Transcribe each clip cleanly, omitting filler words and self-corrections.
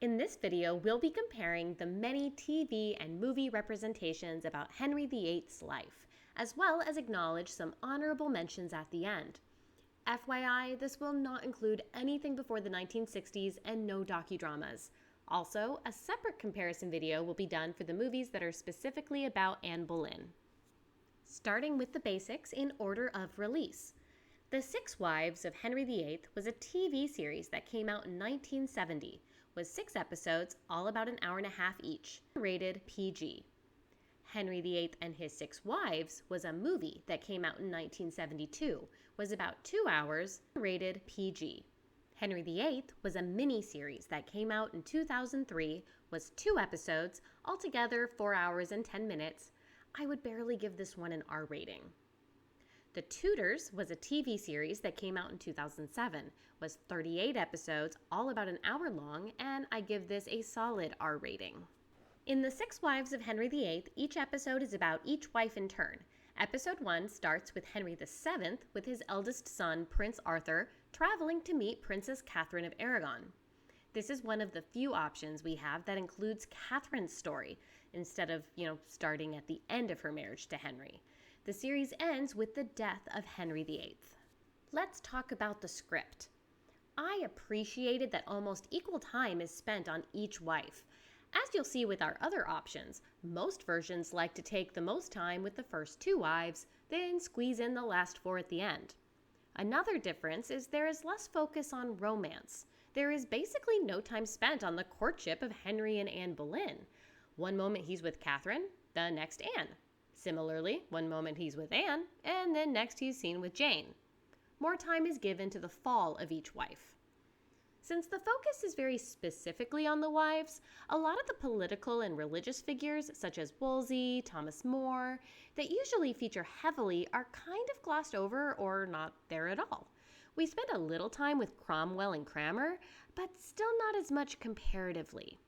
In this video, we'll be comparing the many TV and movie representations about Henry VIII's life, as well as acknowledge some honorable mentions at the end. FYI, this will not include anything before the 1960s and no docudramas. Also, a separate comparison video will be done for the movies that are specifically about Anne Boleyn. Starting with the basics in order of release. The Six Wives of Henry VIII was a TV series that came out in 1970, with 6 episodes, all about an hour and a half each, rated PG. Henry VIII and His Six Wives was a movie that came out in 1972, was about 2 hours, rated PG. Henry VIII was a mini-series that came out in 2003, was 2 episodes, altogether 4 hours and 10 minutes. I would barely give this one an R rating. The Tudors was a TV series that came out in 2007, was 38 episodes, all about an hour long, and I give this a solid R rating. In The Six Wives of Henry VIII, each episode is about each wife in turn. Episode 1 starts with Henry VII with his eldest son, Prince Arthur, traveling to meet Princess Catherine of Aragon. This is one of the few options we have that includes Catherine's story, instead of, starting at the end of her marriage to Henry. The series ends with the death of Henry VIII. Let's talk about the script. I appreciated that almost equal time is spent on each wife. As you'll see with our other options, most versions like to take the most time with the first 2 wives, then squeeze in the last 4 at the end. Another difference is there is less focus on romance. There is basically no time spent on the courtship of Henry and Anne Boleyn. One moment he's with Catherine, the next Anne. Similarly, one moment he's with Anne, and then next he's seen with Jane. More time is given to the fall of each wife. Since the focus is very specifically on the wives, a lot of the political and religious figures, such as Wolsey, Thomas More, that usually feature heavily are kind of glossed over or not there at all. We spend a little time with Cromwell and Cranmer, but still not as much comparatively.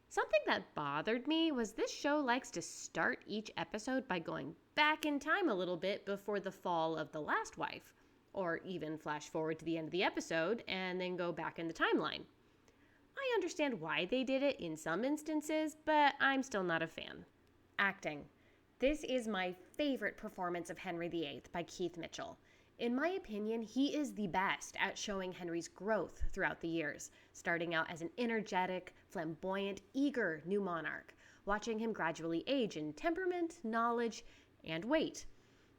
Something that bothered me was this show likes to start each episode by going back in time a little bit before the fall of the last wife, or even flash forward to the end of the episode and then go back in the timeline. I understand why they did it in some instances, but I'm still not a fan. Acting. This is my favorite performance of Henry VIII by Keith Mitchell. In my opinion, he is the best at showing Henry's growth throughout the years, starting out as an energetic, flamboyant, eager new monarch, watching him gradually age in temperament, knowledge, and weight.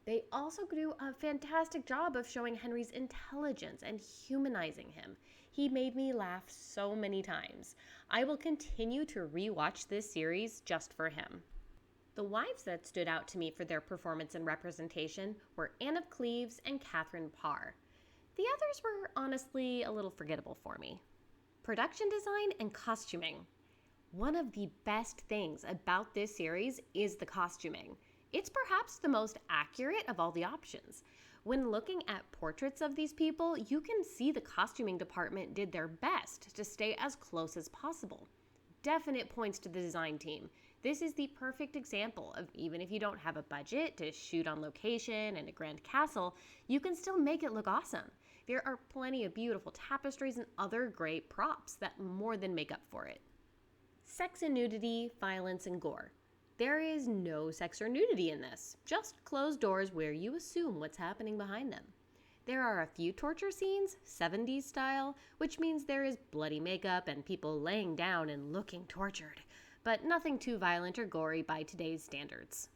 They also do a fantastic job of showing Henry's intelligence and humanizing him. He made me laugh so many times. I will continue to rewatch this series just for him. The wives that stood out to me for their performance and representation were Anne of Cleves and Catherine Parr. The others were honestly a little forgettable for me. Production design and costuming. One of the best things about this series is the costuming. It's perhaps the most accurate of all the options. When looking at portraits of these people, you can see the costuming department did their best to stay as close as possible. Definite points to the design team. This is the perfect example of even if you don't have a budget to shoot on location in a grand castle, you can still make it look awesome. There are plenty of beautiful tapestries and other great props that more than make up for it. Sex and nudity, violence, and gore. There is no sex or nudity in this, just closed doors where you assume what's happening behind them. There are a few torture scenes, 70s style, which means there is bloody makeup and people laying down and looking tortured, but nothing too violent or gory by today's standards.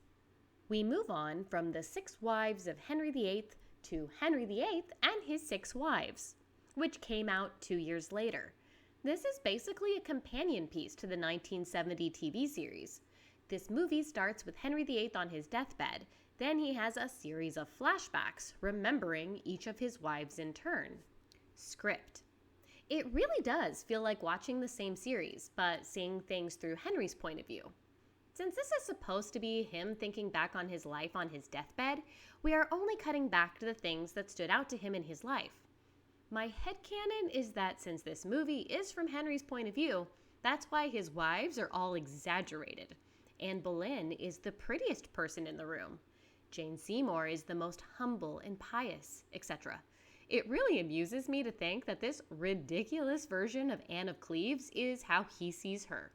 We move on from the Six Wives of Henry VIII to Henry VIII and His Six Wives, which came out 2 years later. This is basically a companion piece to the 1970 TV series. This movie starts with Henry VIII on his deathbed. Then he has a series of flashbacks, remembering each of his wives in turn. Script. It really does feel like watching the same series, but seeing things through Henry's point of view. Since this is supposed to be him thinking back on his life on his deathbed, we are only cutting back to the things that stood out to him in his life. My headcanon is that since this movie is from Henry's point of view, that's why his wives are all exaggerated. Anne Boleyn is the prettiest person in the room. Jane Seymour is the most humble and pious, etc. It really amuses me to think that this ridiculous version of Anne of Cleves is how he sees her.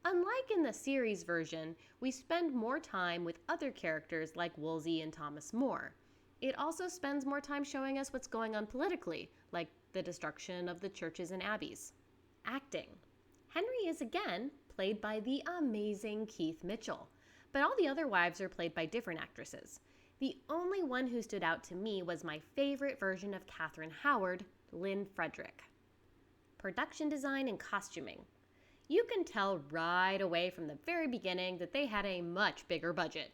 Unlike in the series version, we spend more time with other characters like Wolsey and Thomas More. It also spends more time showing us what's going on politically, like the destruction of the churches and abbeys. Acting. Henry is again played by the amazing Keith Mitchell, but all the other wives are played by different actresses. The only one who stood out to me was my favorite version of Catherine Howard, Lynn Frederick. Production design and costuming. You can tell right away from the very beginning that they had a much bigger budget.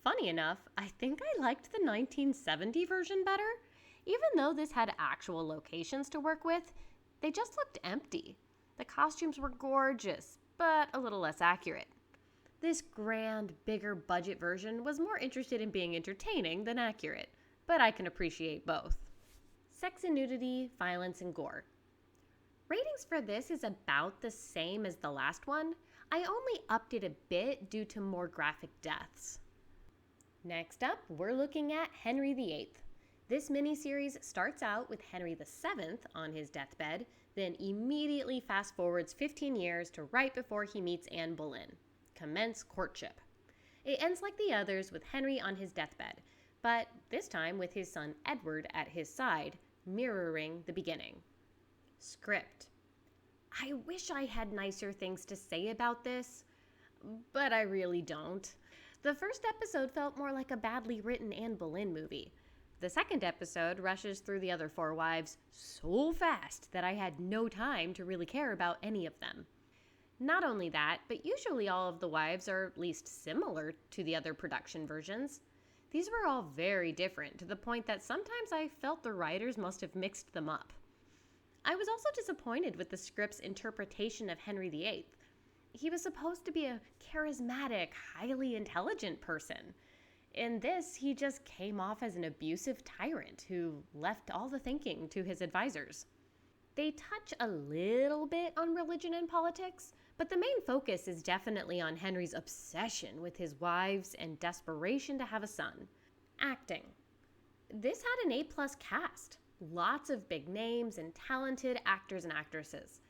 Funny enough, I think I liked the 1970 version better. Even though this had actual locations to work with, they just looked empty. The costumes were gorgeous, but a little less accurate. This grand, bigger budget version was more interested in being entertaining than accurate, but I can appreciate both. Sex and nudity, violence, and gore. Ratings for this is about the same as the last one. I only upped it a bit due to more graphic deaths. Next up, we're looking at Henry VIII. This miniseries starts out with Henry VII on his deathbed, then immediately fast forwards 15 years to right before he meets Anne Boleyn. Commence courtship. It ends like the others with Henry on his deathbed, but this time with his son Edward at his side, mirroring the beginning. Script. I wish I had nicer things to say about this, but I really don't. The first episode felt more like a badly written Anne Boleyn movie. The second episode rushes through the other four wives so fast that I had no time to really care about any of them. Not only that, but usually all of the wives are at least similar to the other production versions. These were all very different, to the point that sometimes I felt the writers must have mixed them up. I was also disappointed with the script's interpretation of Henry VIII. He was supposed to be a charismatic, highly intelligent person. In this, he just came off as an abusive tyrant who left all the thinking to his advisors. They touch a little bit on religion and politics, but the main focus is definitely on Henry's obsession with his wives and desperation to have a son. Acting. This had an A+ cast. Lots of big names and talented actors and actresses.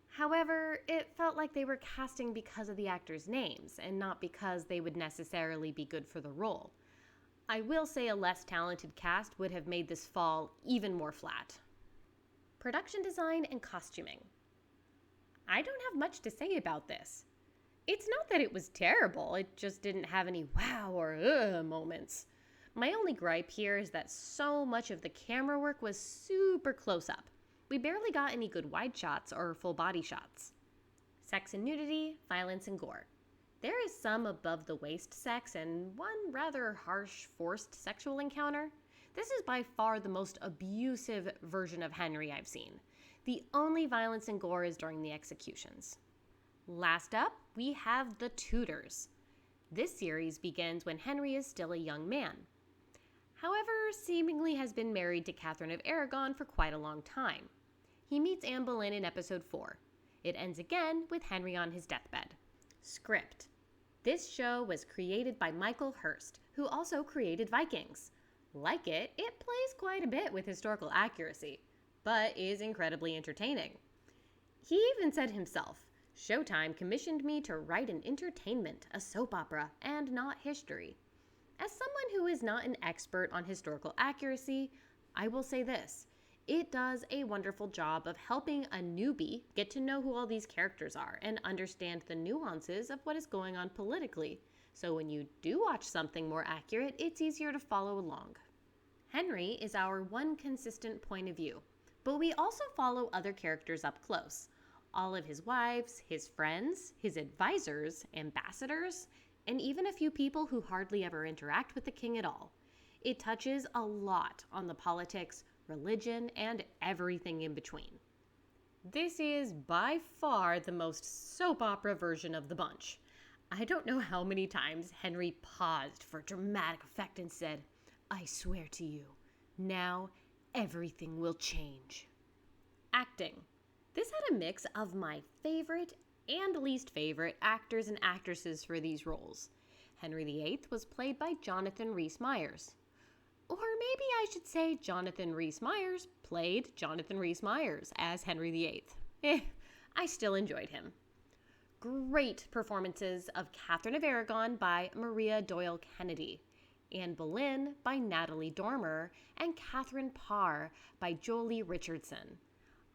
However, it felt like they were casting because of the actors' names and not because they would necessarily be good for the role. I will say a less talented cast would have made this fall even more flat. Production design and costuming. I don't have much to say about this. It's not that it was terrible, it just didn't have any wow or moments. My only gripe here is that so much of the camera work was super close up. We barely got any good wide shots or full body shots. Sex and nudity, violence and gore. There is some above the waist sex and one rather harsh, forced sexual encounter. This is by far the most abusive version of Henry I've seen. The only violence and gore is during the executions. Last up, we have the Tudors. This series begins when Henry is still a young man. However, seemingly has been married to Catherine of Aragon for quite a long time. He meets Anne Boleyn in episode 4. It ends again with Henry on his deathbed. Script. This show was created by Michael Hurst, who also created Vikings. Like it plays quite a bit with historical accuracy, but is incredibly entertaining. He even said himself, Showtime commissioned me to write an entertainment, a soap opera, and not history. As someone who is not an expert on historical accuracy, I will say this. It does a wonderful job of helping a newbie get to know who all these characters are and understand the nuances of what is going on politically. So when you do watch something more accurate, it's easier to follow along. Henry is our one consistent point of view, but we also follow other characters up close. All of his wives, his friends, his advisors, ambassadors, and even a few people who hardly ever interact with the king at all. It touches a lot on the politics, religion, and everything in between. This is by far the most soap opera version of the bunch. I don't know how many times Henry paused for dramatic effect and said, "I swear to you, now everything will change." Acting. This had a mix of my favorite and least favorite actors and actresses for these roles. Henry VIII was played by Jonathan Rhys Meyers. Or maybe I should say Jonathan Rhys-Meyers played Jonathan Rhys-Meyers as Henry VIII. I still enjoyed him. Great performances of Catherine of Aragon by Maria Doyle Kennedy, Anne Boleyn by Natalie Dormer, and Catherine Parr by Jolie Richardson.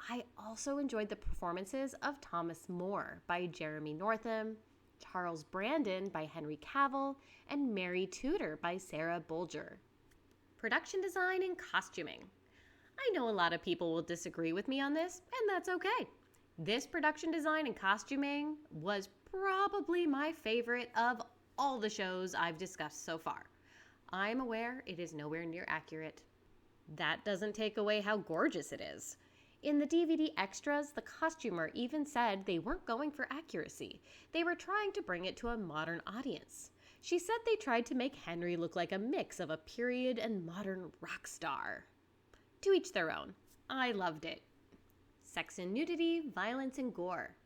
I also enjoyed the performances of Thomas More by Jeremy Northam, Charles Brandon by Henry Cavill, and Mary Tudor by Sarah Bolger. Production design and costuming. I know a lot of people will disagree with me on this, and that's okay. This production design and costuming was probably my favorite of all the shows I've discussed so far. I'm aware it is nowhere near accurate. That doesn't take away how gorgeous it is. In the DVD extras, the costumer even said they weren't going for accuracy. They were trying to bring it to a modern audience. She said they tried to make Henry look like a mix of a period and modern rock star. To each their own. I loved it. Sex and nudity, violence and gore.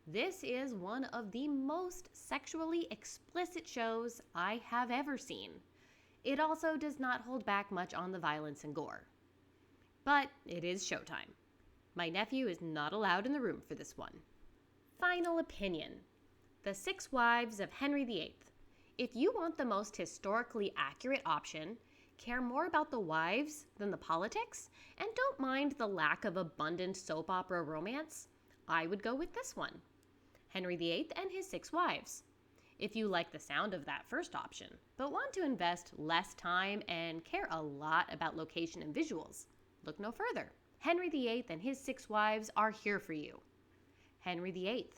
This is one of the most sexually explicit shows I have ever seen. It also does not hold back much on the violence and gore. But it is showtime. My nephew is not allowed in the room for this one. Final opinion. The Six Wives of Henry VIII. If you want the most historically accurate option, care more about the wives than the politics, and don't mind the lack of abundant soap opera romance, I would go with this one. Henry VIII and his Six Wives. If you like the sound of that first option, but want to invest less time and care a lot about location and visuals, look no further. Henry VIII and his Six Wives are here for you. Henry VIII.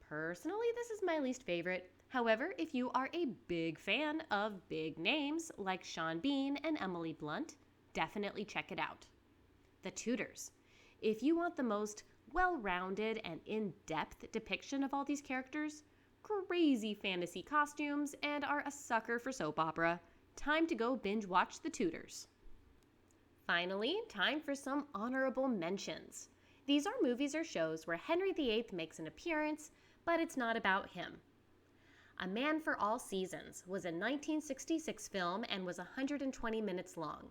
Personally, this is my least favorite. However, if you are a big fan of big names like Sean Bean and Emily Blunt, definitely check it out. The Tudors. If you want the most well-rounded and in-depth depiction of all these characters, crazy fantasy costumes, and are a sucker for soap opera, time to go binge watch The Tudors. Finally, time for some honorable mentions. These are movies or shows where Henry VIII makes an appearance, but it's not about him. A Man for All Seasons was a 1966 film and was 120 minutes long.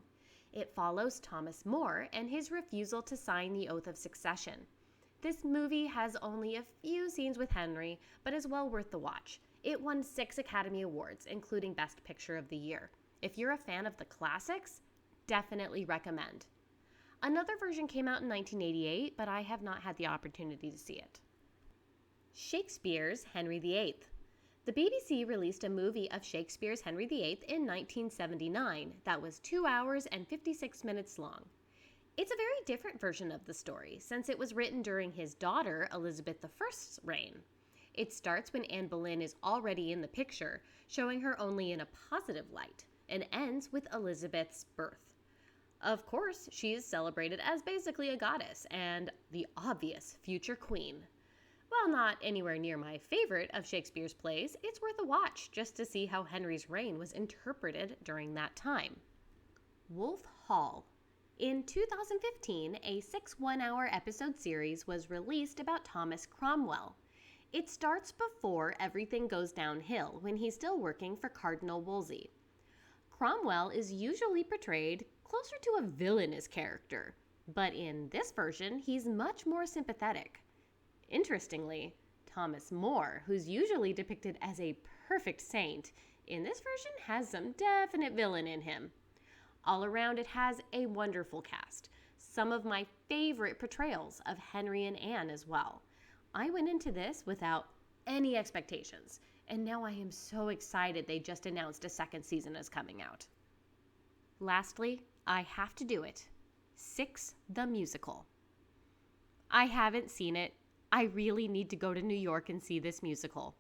It follows Thomas More and his refusal to sign the Oath of Succession. This movie has only a few scenes with Henry, but is well worth the watch. It won 6 Academy Awards, including Best Picture of the Year. If you're a fan of the classics, definitely recommend. Another version came out in 1988, but I have not had the opportunity to see it. Shakespeare's Henry VIII. The BBC released a movie of Shakespeare's Henry VIII in 1979 that was 2 hours and 56 minutes long. It's a very different version of the story, since it was written during his daughter Elizabeth I's reign. It starts when Anne Boleyn is already in the picture, showing her only in a positive light, and ends with Elizabeth's birth. Of course, she is celebrated as basically a goddess and the obvious future queen. While not anywhere near my favorite of Shakespeare's plays, it's worth a watch just to see how Henry's reign was interpreted during that time. Wolf Hall. In 2015, a 6 one-hour episode series was released about Thomas Cromwell. It starts before everything goes downhill when he's still working for Cardinal Wolsey. Cromwell is usually portrayed closer to a villainous character, but in this version, he's much more sympathetic. Interestingly, Thomas More, who's usually depicted as a perfect saint, in this version has some definite villain in him. All around, it has a wonderful cast. Some of my favorite portrayals of Henry and Anne as well. I went into this without any expectations, and now I am so excited they just announced a second season is coming out. Lastly, I have to do it. Six the Musical. I haven't seen it. I really need to go to New York and see this musical.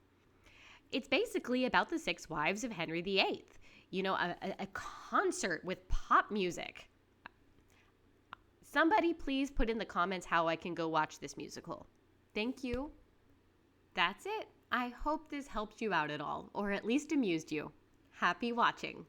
It's basically about the 6 wives of Henry VIII. You know, a concert with pop music. Somebody please put in the comments how I can go watch this musical. Thank you. That's it. I hope this helped you out at all, or at least amused you. Happy watching.